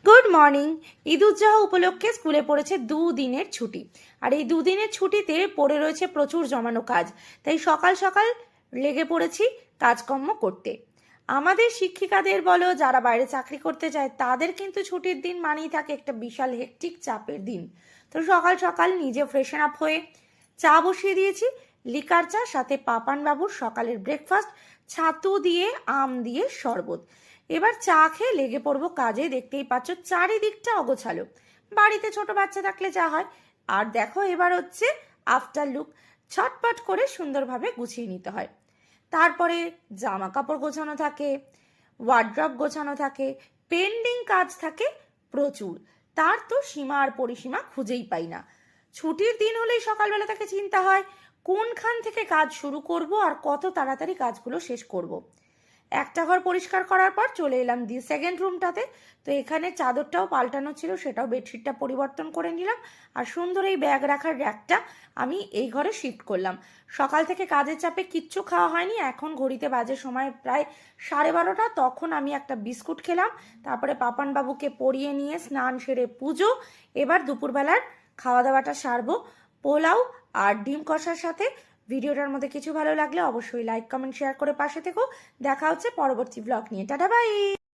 Good morning. Eid উজ্জোহা উপলক্ষে স্কুলে পড়েছে দুদিনের ছুটি। আর এই দুদিনের ছুটিতে পড়ে রয়েছে প্রচুর জমানো কাজ। তাই সকাল সকাল লেগে পড়েছি কাজকর্ম করতে। আমাদের শিক্ষিকাদের বলো, যারা বাইরে চাকরি করতে চায়, তাদের কিন্তু ছুটির দিন মানেই থাকে একটা বিশাল হেক্টিক চাপের দিন। তো সকাল সকাল নিজে ফ্রেশন আপ হয়ে চা বসিয়ে দিয়েছি, লিকার চা, সাথে পাপান বাবুর সকালের ব্রেকফাস্ট, ছাতু দিয়ে আম দিয়ে শরবত। এবার চা খেয়ে লেগে পড়বো কাজে। দেখতেই পাচ্ছ চারিদিকটা অগোছালো। বাড়িতে ছোট বাচ্চা থাকলে যা হয়। আর দেখো এবার হচ্ছে আফটার লুক, ছটপট করে সুন্দরভাবে গুছিয়ে নিতে হয়। তারপরে জামা কাপড় গোছানো থাকে, ওয়ার্ড্রপ গোছানো থাকে, পেন্ডিং কাজ থাকে প্রচুর। তার তো সীমা আর পরিসীমা খুঁজেই পাই না। ছুটির দিন হলেই সকালবেলা থেকে চিন্তা হয় কোনখান থেকে কাজ শুরু করব আর কত তাড়াতাড়ি কাজগুলো শেষ করব। একটা ঘর পরিষ্কার করার পর চলে এলাম সেকেন্ড রুমটাতে। তো এখানে চাদরটাও পাল্টানো ছিল, সেটাও বেডশিটটা পরিবর্তন করে নিলাম। আর সুন্দর এই ব্যাগ রাখার র্যাকটা আমি এই ঘরে শিফট করলাম। সকাল থেকে কাজের চাপে কিচ্ছু খাওয়া হয়নি। এখন ঘড়িতে বাজে সময় প্রায় 12:30। তখন আমি একটা বিস্কুট খেলাম। তারপরে পাপান বাবুকে পরিয়ে নিয়ে স্নান সেরে পুজো। এবার দুপুরবেলার খাওয়া দাওয়াটা সারবো, পোলাও আর ডিম কষার সাথে। ভিডিওটার মধ্যে কিছু ভালো লাগলে অবশ্যই লাইক কমেন্ট শেয়ার করে পাশে থেকো। দেখা হচ্ছে পরবর্তী ব্লগ নিয়ে। Tata bye.